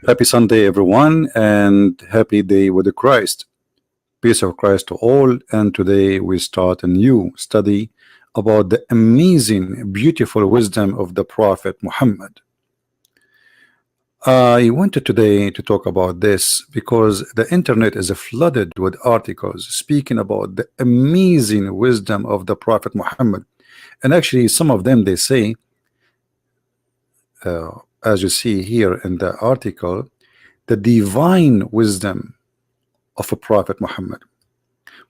Happy Sunday, everyone, and happy day with the Christ. Peace of Christ to all. And today we start a new study about the amazing, beautiful wisdom of the Prophet Muhammad. I wanted today to talk about this because the internet is flooded with articles speaking about the amazing wisdom of the Prophet Muhammad. And actually, some of them they say, as you see here in the article, the divine wisdom of a Prophet Muhammad.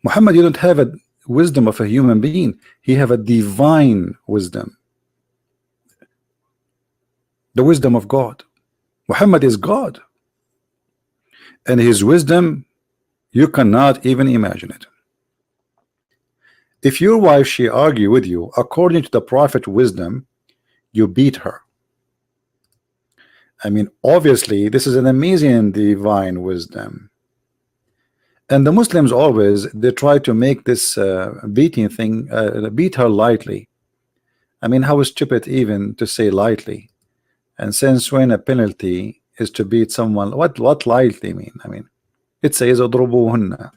Muhammad, you don't have a wisdom of a human being. He have a divine wisdom, the wisdom of God. Muhammad is God, and his wisdom, you cannot even imagine it. If your wife, she argue with you according to the Prophet wisdom, you beat her. I mean, obviously, this is an amazing divine wisdom. And the Muslims always, they try to make this beating thing, beat her lightly. I mean, how stupid even to say lightly. And since when a penalty is to beat someone, what lightly mean? I mean, it says اضربوهن.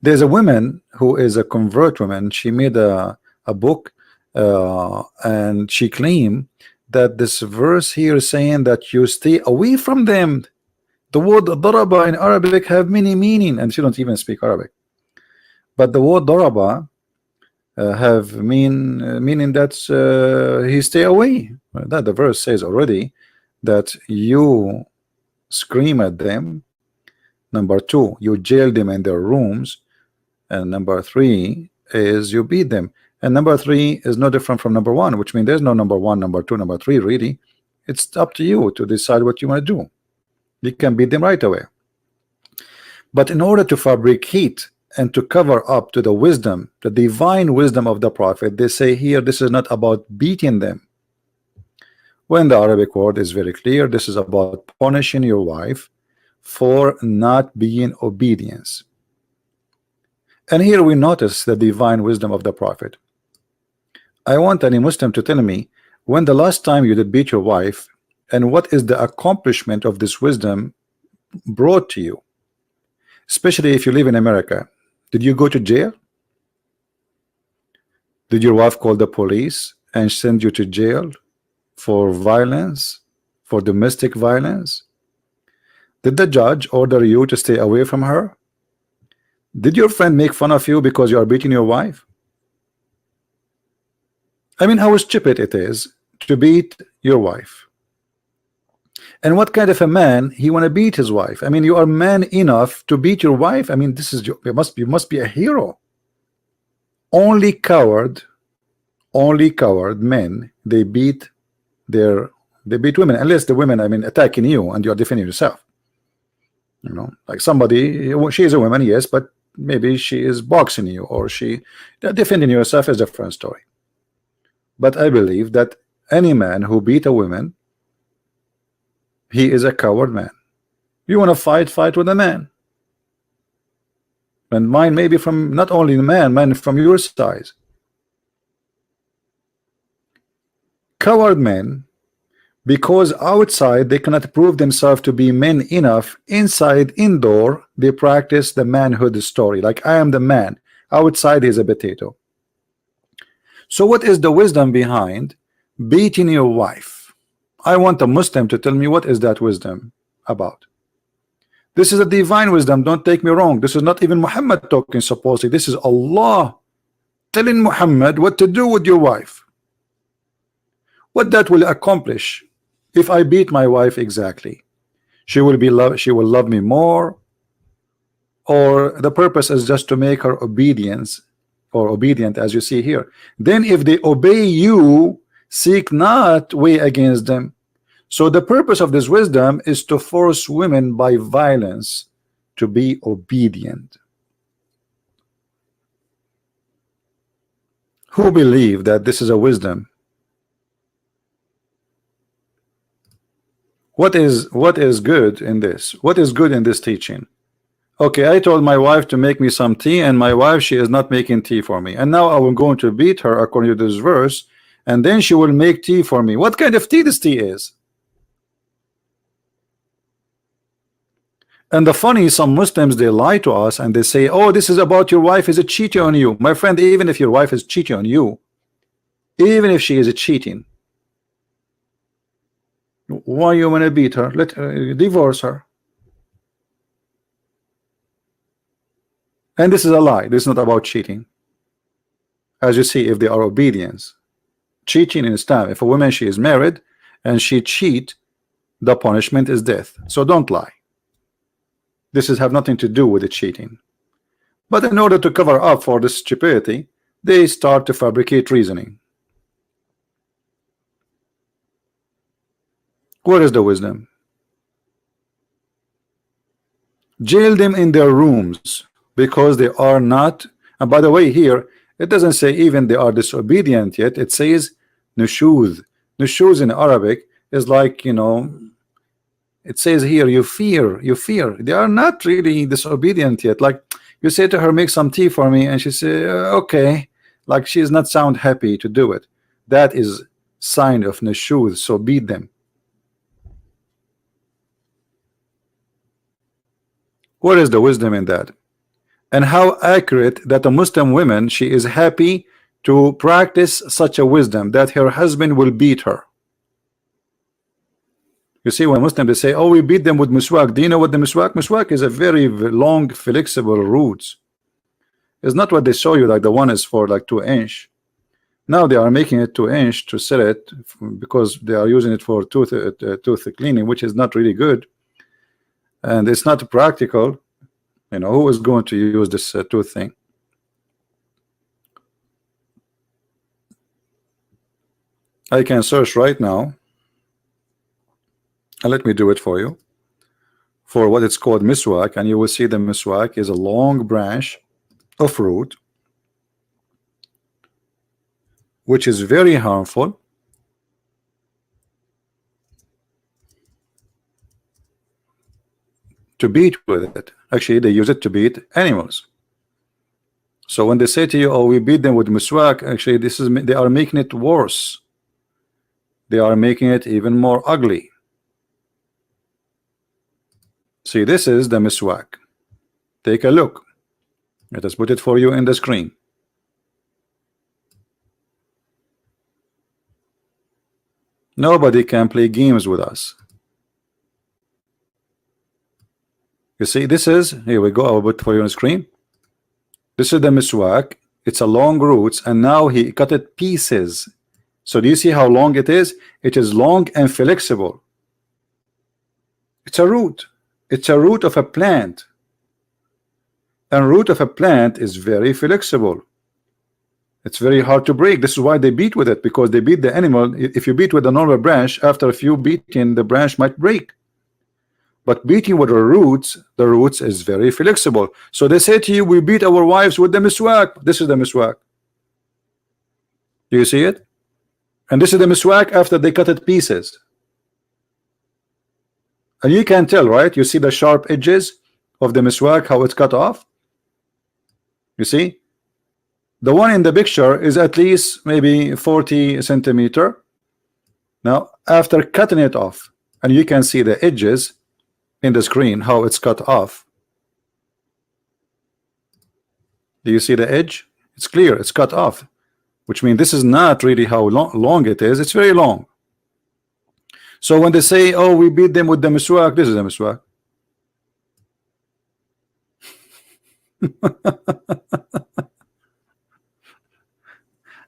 There's a woman who is a convert woman. She made a book and she claimed that this verse here is saying that you stay away from them. The word daraba in Arabic have many meaning, and she don't even speak Arabic. But the word daraba have meaning that he stay away. That the verse says already that you scream at them. Number two, you jail them in their rooms, and number three is you beat them. And number three is no different from number one, which means there's no number one, number two, number three, really. It's up to you to decide what you want to do. You can beat them right away. But in order to fabricate and to cover up to the wisdom, the divine wisdom of the Prophet, they say here, this is not about beating them. When the Arabic word is very clear, this is about punishing your wife for not being obedience. And here we notice the divine wisdom of the Prophet. I want any Muslim to tell me when the last time you did beat your wife, and what is the accomplishment of this wisdom brought to you, especially if you live in America. Did you go to jail? Did your wife call the police and send you to jail for violence, for domestic violence? Did the judge order you to stay away from her? Did your friend make fun of you because you are beating your wife? I mean, how stupid it is to beat your wife. And what kind of a man he want to beat his wife? I mean, you are man enough to beat your wife? I mean, this is you must be a hero. Only coward men, they beat women, unless the women, I mean, attacking you and you are defending yourself. You know, like somebody, she is a woman, yes, but maybe she is boxing you, or she defending yourself is a different story. But I believe that any man who beat a woman, he is a coward man. You want to fight with a man. And mine maybe from not only the man from your size. Coward men, because outside they cannot prove themselves to be men enough, inside, indoor, they practice the manhood story. Like, I am the man. Outside is a potato. So what is the wisdom behind beating your wife? I want a Muslim to tell me what is that wisdom about. This is a divine wisdom, don't take me wrong. This is not even Muhammad talking supposedly. This is Allah telling Muhammad what to do with your wife. What that will accomplish if I beat my wife exactly. She will love me more, or the purpose is just to make her obedient, as you see here. Then if they obey you, seek not way against them. So the purpose of this wisdom is to force women by violence to be obedient. Who believe that this is a wisdom? What is good in this? What is good in this teaching? Okay, I told my wife to make me some tea, and my wife, she is not making tea for me, and now I am going to beat her according to this verse, and then she will make tea for me. What kind of tea this tea is? And the funny, some Muslims, they lie to us and they say, oh, this is about your wife is a cheating on you. My friend, even if your wife is cheating on you, even if she is cheating, why you want to beat her? Let divorce her. And this is a lie. This is not about cheating. As you see, if they are obedience, cheating in Islam, if a woman, she is married and she cheat, the punishment is death. So don't lie. This is have nothing to do with the cheating. But in order to cover up for this stupidity, they start to fabricate reasoning. Where is the wisdom? Jail them in their rooms because they are not. And by the way, here it doesn't say even they are disobedient yet. It says nushuz. Nushuz in Arabic is like, you know, it says here you fear. They are not really disobedient yet. Like you say to her, make some tea for me, and she say okay, like she is not sound happy to do it. That is sign of nushuz. So beat them. What is the wisdom in that? And how accurate that a Muslim woman, she is happy to practice such a wisdom that her husband will beat her. You see, when Muslims they say, oh, we beat them with miswak. Do you know what the miswak? Miswak is a very long, flexible root. It's not what they show you, like the one is for like 2 inch. Now they are making it 2 inch to sell it because they are using it for tooth cleaning, which is not really good. And it's not practical. You know, who is going to use this tooth thing? I can search right now, and let me do it for you, for what it's called miswak, and you will see the miswak is a long branch of root which is very harmful. To beat with it. Actually, they use it to beat animals. So when they say to you, oh, we beat them with miswak, actually this is, they are making it worse. They are making it even more ugly. See, this is the miswak. Take a look. Let us put it for you in the screen. Nobody can play games with us. You see, this is, here we go, I'll put it for you on the screen. This is the miswak. It's a long roots, and now he cut it pieces. So do you see how long it is? It is long and flexible. It's a root. It's a root of a plant. And root of a plant is very flexible. It's very hard to break. This is why they beat with it, because they beat the animal. If you beat with a normal branch, after a few beating, the branch might break. But beating with the roots is very flexible. So they say to you, we beat our wives with the miswak. This is the miswak. Do you see it? And this is the miswak after they cut it pieces. And you can tell, right? You see the sharp edges of the miswak, how it's cut off. You see? The one in the picture is at least maybe 40 centimeter. Now, after cutting it off, and you can see the edges in the screen, how it's cut off. Do you see the edge? It's clear, it's cut off, which means this is not really how long it is. It's very long. So when they say, oh, we beat them with the miswak, this is the miswak.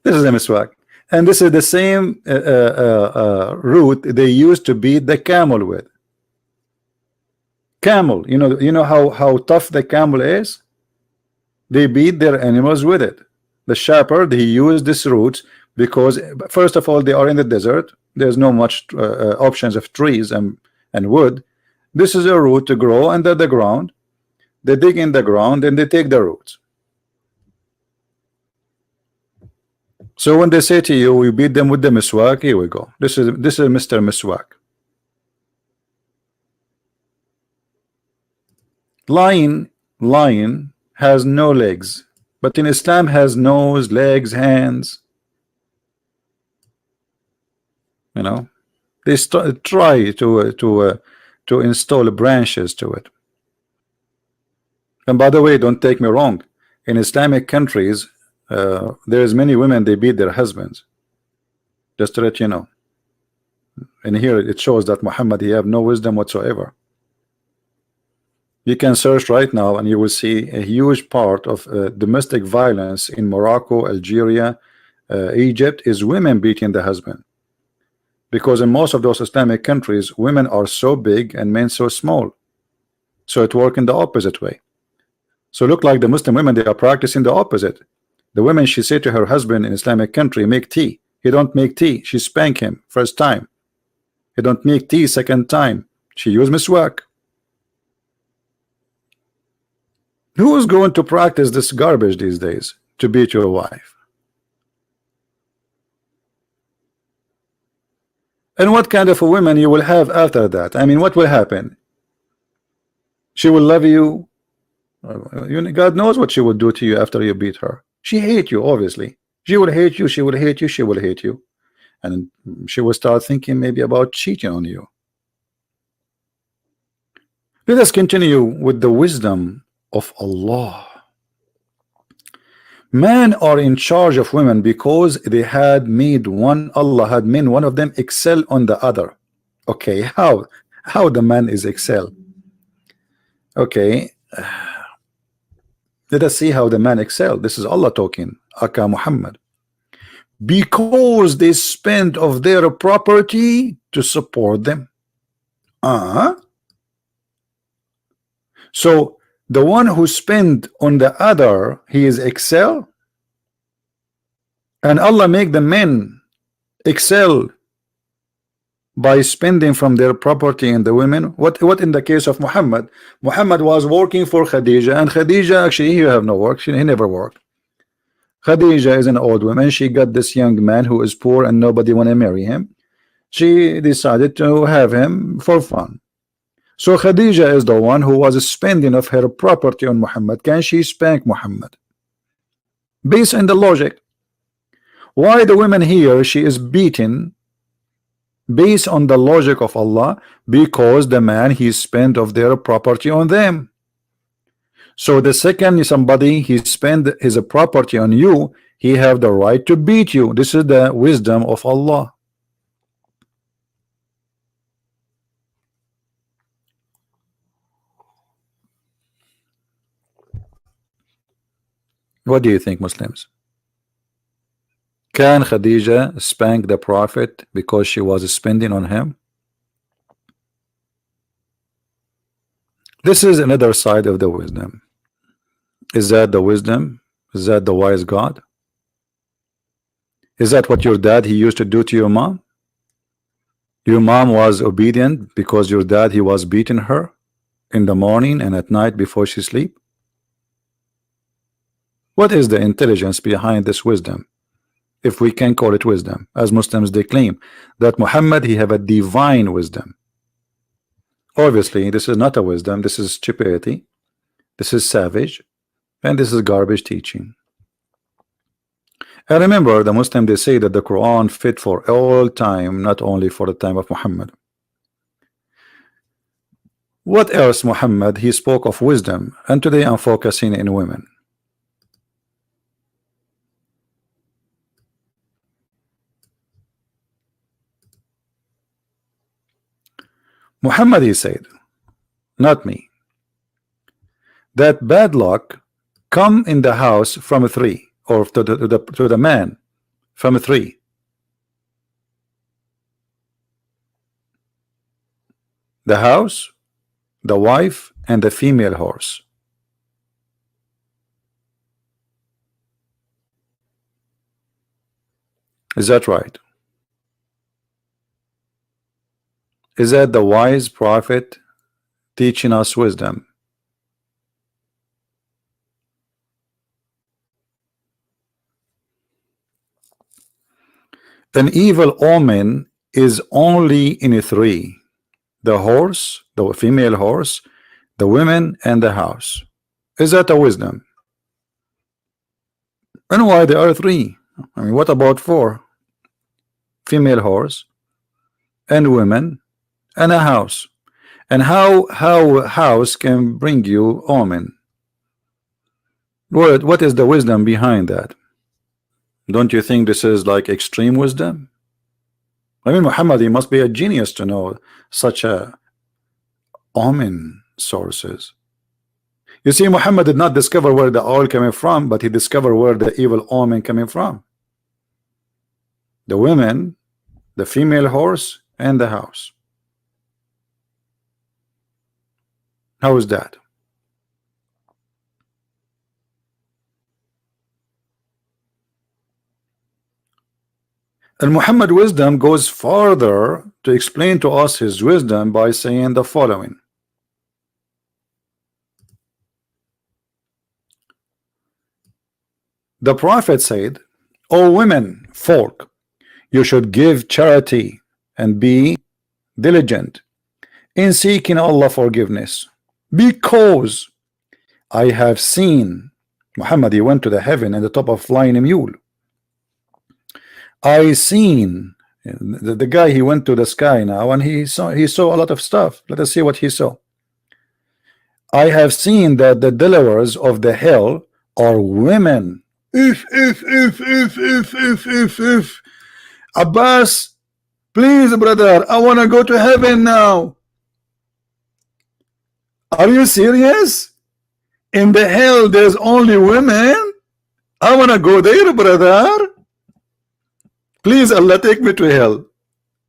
This is the miswak. And this is the same root they used to beat the camel with. Camel, you know how tough the camel is. They beat their animals with it. The shepherd, he used this root because first of all they are in the desert. There's no much options of trees and wood. This is a root to grow under the ground. They dig in the ground and they take the roots. So when they say to you, we beat them with the miswak, here we go. This is Mr. Miswak. Lion has no legs, but in Islam has nose, legs, hands. You know, they try to install branches to it. And by the way, don't take me wrong. In Islamic countries, there's many women they beat their husbands. Just to let you know. And here it shows that Muhammad, he have no wisdom whatsoever. You can search right now and you will see a huge part of domestic violence in Morocco, Algeria, Egypt is women beating the husband. Because in most of those Islamic countries, women are so big and men so small. So it works in the opposite way. So look like the Muslim women, they are practicing the opposite. The women, she said to her husband in Islamic country, make tea. He don't make tea. She spank him first time. He don't make tea second time. She use miswak. Who is going to practice this garbage these days to beat your wife? And what kind of a woman you will have after that? I mean, what will happen? She will love you. God knows what she will do to you after you beat her. She hate you, obviously. She will hate you, she will hate you, she will hate you. And she will start thinking maybe about cheating on you. Let us continue with the wisdom of Allah. Men are in charge of women because they had made one, Allah had made one of them excel on the other. Okay, how the man is excel? Okay, let us see how the man excel. This is Allah talking, Aka Muhammad. Because they spend of their property to support them. So the one who spend on the other, he is excel, and Allah make the men excel by spending from their property and the women. What in the case of Muhammad? Muhammad was working for Khadija, and Khadija actually he have no work. He never worked. Khadija is an old woman. She got this young man who is poor and nobody want to marry him. She decided to have him for fun. So Khadija is the one who was spending of her property on Muhammad. Can she spank Muhammad? Based on the logic. Why the women here she is beaten? Based on the logic of Allah, because the man he spent of their property on them. So the second somebody he spend his property on you, he have the right to beat you. This is the wisdom of Allah. What do you think, Muslims? Can Khadija spank the Prophet because she was spending on him? This is another side of the wisdom. Is that the wisdom? Is that the wise God? Is that what your dad he used to do to your mom? Your mom was obedient because your dad he was beating her in the morning and at night before she sleep? What is the intelligence behind this wisdom? If we can call it wisdom, as Muslims they claim that Muhammad he have a divine wisdom. Obviously this is not a wisdom, this is stupidity, this is savage, and this is garbage teaching. And remember, the Muslim they say that the Quran fit for all time, not only for the time of Muhammad. What else Muhammad he spoke of wisdom, and today I'm focusing in women. Muhammad he said, not me, that bad luck come in the house from 3, or to the man from 3. The house, the wife, and the female horse. Is that right? Is that the wise prophet teaching us wisdom? An evil omen is only in 3: the horse, the female horse, the women, and the house. Is that a wisdom? And why there are 3? I mean, what about 4? Female horse and women and a house. And how a house can bring you omen? What is the wisdom behind that? Don't you think this is like extreme wisdom? I mean, Muhammad, he must be a genius to know such a omen sources. You see, Muhammad did not discover where the oil coming from, but he discovered where the evil omen coming from. The women, the female horse, and the house. How is that? And Muhammad wisdom goes farther to explain to us his wisdom by saying the following. The Prophet said, O women, folk, you should give charity and be diligent in seeking Allah forgiveness, because I have seen Muhammad, he went to the heaven in the top of flying a mule. I seen the guy, he went to the sky now and he saw a lot of stuff. Let us see what he saw. I have seen that the dwellers of the hell are women. If Abbas, please brother, I want to go to heaven now. Are you serious? In the hell there's only women? I want to go there, brother. Please Allah, take me to hell.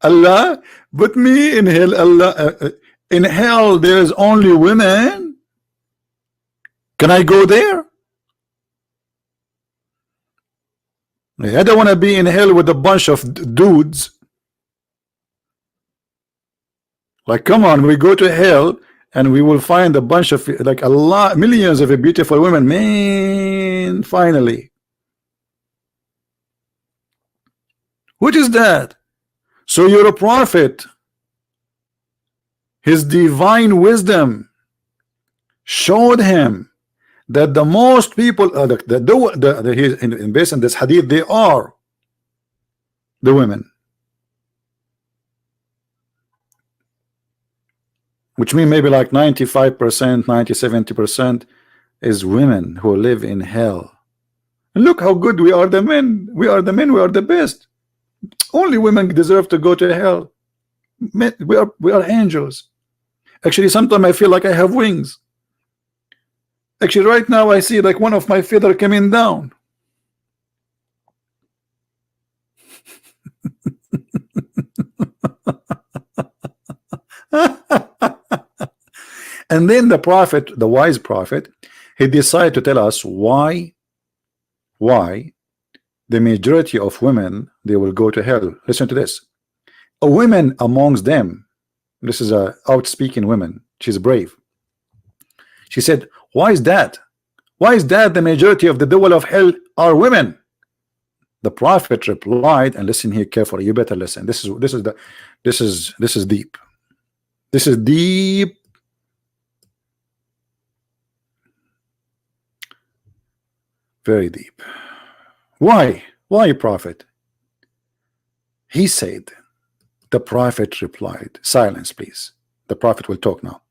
Allah, put me in hell. Allah, in hell there is only women. Can I go there? I don't want to be in hell with a bunch of dudes. Like, come on, we go to hell and we will find a bunch of, like, millions of beautiful women. Man, finally. What is that? So you're a prophet. His divine wisdom showed him that the most people, based on this hadith, they are the women, which means maybe like 95%, 90-70% is women who live in hell. And look how good we are, the men. We are the men. We are the best. Only women deserve to go to hell. Men, we are angels. Actually, sometimes I feel like I have wings. Actually, right now I see like one of my feather coming down. And then the prophet, the wise prophet, he decided to tell us why the majority of women, they will go to hell. Listen to this. A woman amongst them, this is a outspeaking woman, she's brave. She said, why is that? Why is that the majority of the devil of hell are women? The prophet replied, and listen here carefully, you better listen. This is deep. This is deep. Very deep. Why? Why, prophet? He said, the prophet replied, silence please, the prophet will talk now.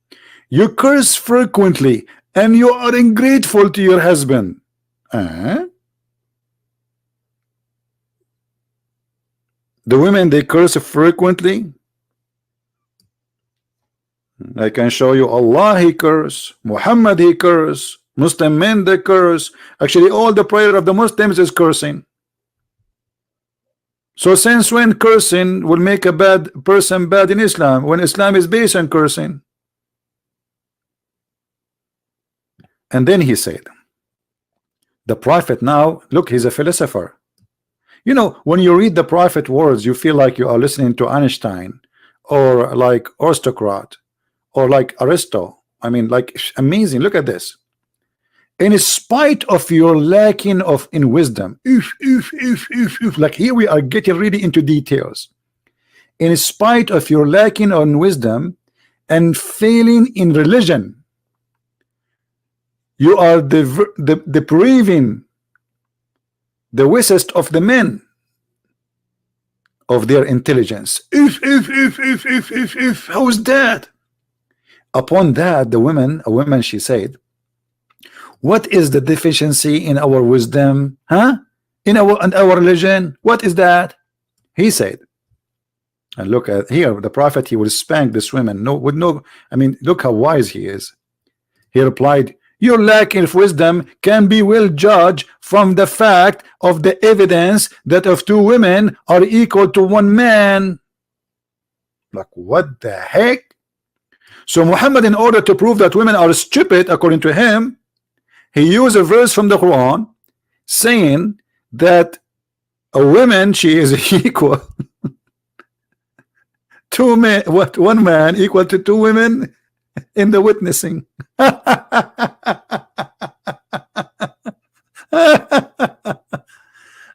You curse frequently and you are ungrateful to your husband. The women, they curse frequently. I can show you Allah, he curse, Muhammad, he curse, Muslim men, they curse. Actually, all the prayer of the Muslims is cursing. So since when cursing will make a bad person bad in Islam, when Islam is based on cursing? And then he said, the prophet now, look, he's a philosopher. You know, when you read the prophet words, you feel like you are listening to Einstein or like aristocrat or like Aristo. I mean, like, amazing. Look at this. In spite of your lacking in wisdom, like here we are getting really into details. In spite of your lacking on wisdom and failing in religion, you are depriving the wisest of the men of their intelligence. How is that? Upon that, a woman, she said, What is the deficiency in our wisdom? Huh? In our religion? What is that? He said, and look at here, the prophet, he will spank this woman. No, with no, I mean, look how wise he is. He replied, your lack of wisdom can be well judged from the fact of the evidence that of two women are equal to one man. Like, what the heck? So Muhammad, in order to prove that women are stupid, according to him, he used a verse from the Quran saying that a woman, she is equal two men, what, one man equal to two women in the witnessing. Oh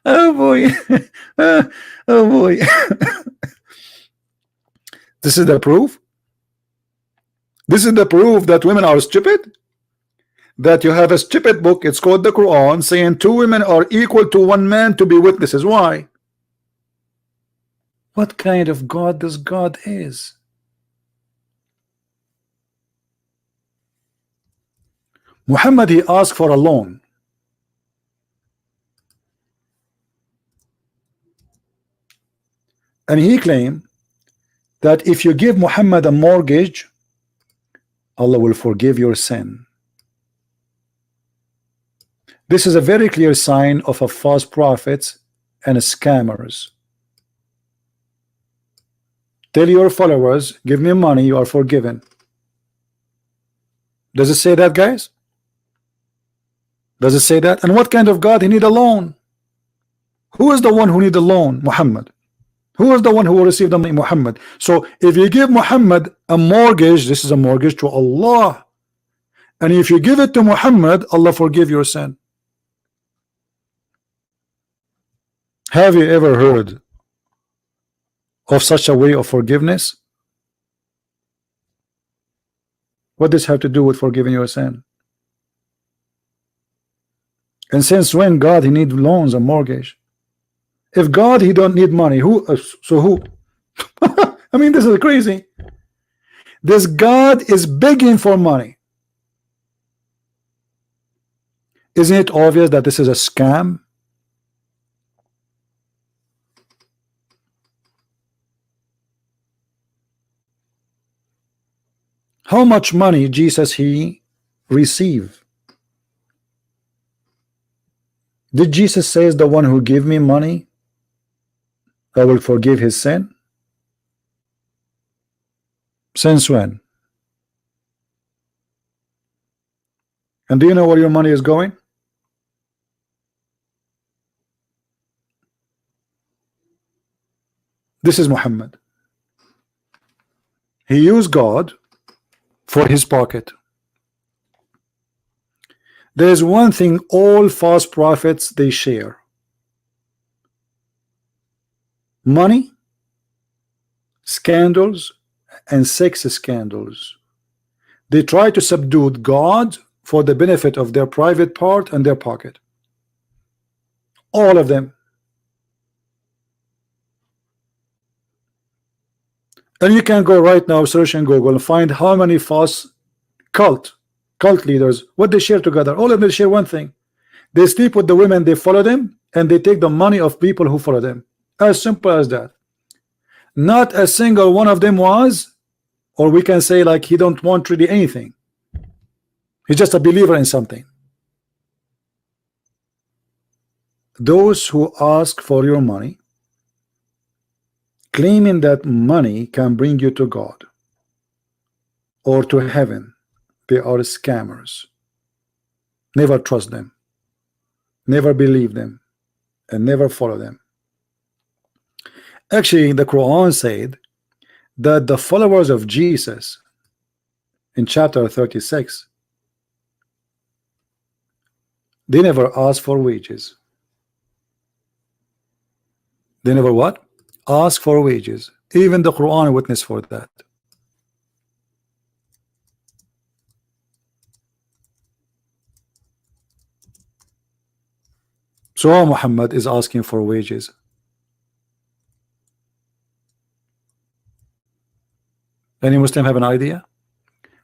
boy. Oh boy. This is the proof. This is the proof that women are stupid. That you have a stupid book, it's called the Quran, saying two women are equal to one man to be witnesses. Why? What kind of God this God is? Muhammad, he asked for a loan. And he claimed that if you give Muhammad a mortgage, Allah will forgive your sin. This is a very clear sign of a false prophets and scammers. Tell your followers, give me money, you are forgiven. Does it say that, guys? Does it say that? And what kind of God he need a loan? Who is the one who need a loan? Muhammad. Who is the one who will receive the money? Muhammad. So if you give Muhammad a mortgage, this is a mortgage to Allah. And if you give it to Muhammad, Allah forgive your sin. Have you ever heard of such a way of forgiveness? What does this have to do with forgiving your sin? And since when God he need loans and mortgage? If God he don't need money, who? So who? I mean, this is crazy. This God is begging for money. Isn't it obvious that this is a scam? How much money Jesus he received? Did Jesus say, the one who give me money, I will forgive his sin? Since when? And do you know where your money is going? This is Muhammad. He used God for his pocket. There is one thing all false prophets they share: money, scandals, and sex scandals. They try to subdue God for the benefit of their private part and their pocket. All of them. And you can go right now, search in Google, and find how many false cult leaders, what they share together. All of them share one thing: they sleep with the women, they follow them, and they take the money of people who follow them. As simple as that. Not a single one of them was, or we can say, like, he don't want really anything. He's just a believer in something. Those who ask for your money, claiming that money can bring you to God or to heaven, they are scammers. Never trust them, never believe them, and never follow them. Actually, the Quran said that the followers of Jesus in chapter 36, they never asked for wages. They never what? Ask for wages. Even the Quran witness for that. So Muhammad is asking for wages. Any Muslim have an idea?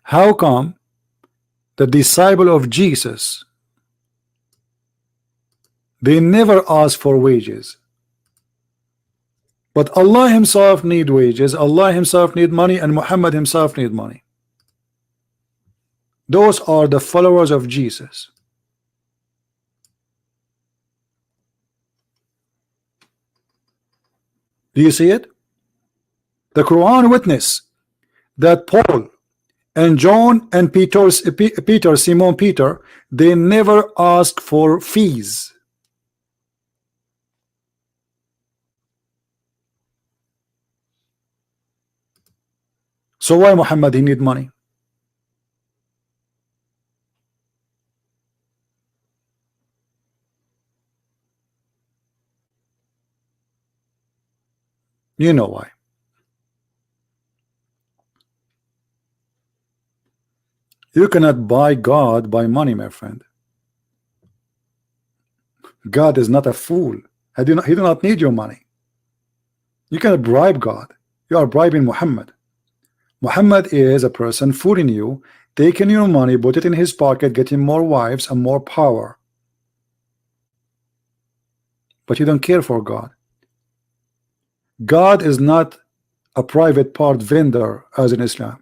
How come the disciple of Jesus They never ask for wages. But Allah himself need wages, Allah himself need money, and Muhammad himself need money. Those are the followers of Jesus. Do you see it? The Quran witness that Paul and John and Peter, Simon Peter, they never ask for fees. So why Muhammad he need money? You know why. You cannot buy God by money, my friend. God is not a fool. He do not need your money. You cannot bribe God. You are bribing Muhammad. Muhammad is a person fooling you, taking your money, put it in his pocket, getting more wives and more power. But you don't care for God. God is not a private part vendor as in Islam.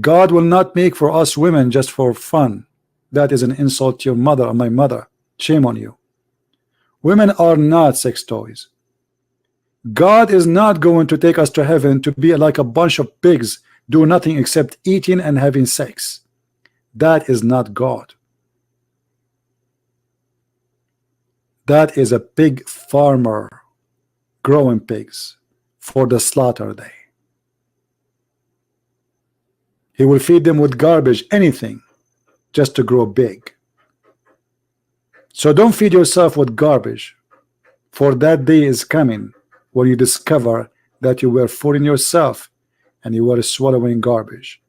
God will not make for us women just for fun. That is an insult to your mother and my mother. Shame on you. Women are not sex toys. God is not going to take us to heaven to be like a bunch of pigs, do nothing except eating and having sex. That is not God. That is a pig farmer growing pigs for the slaughter day. He will feed them with garbage, anything, just to grow big. So don't feed yourself with garbage, for that day is coming when you discover that you were fooling yourself and you were swallowing garbage.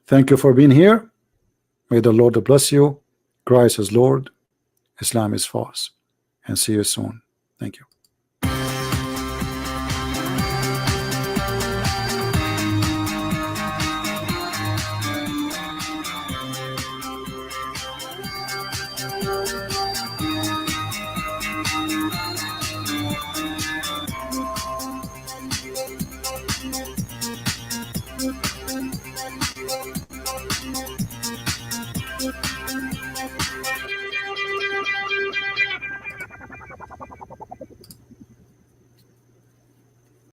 Thank you for being here. May the Lord bless you. Christ is Lord. Islam is false. And see you soon. Thank you.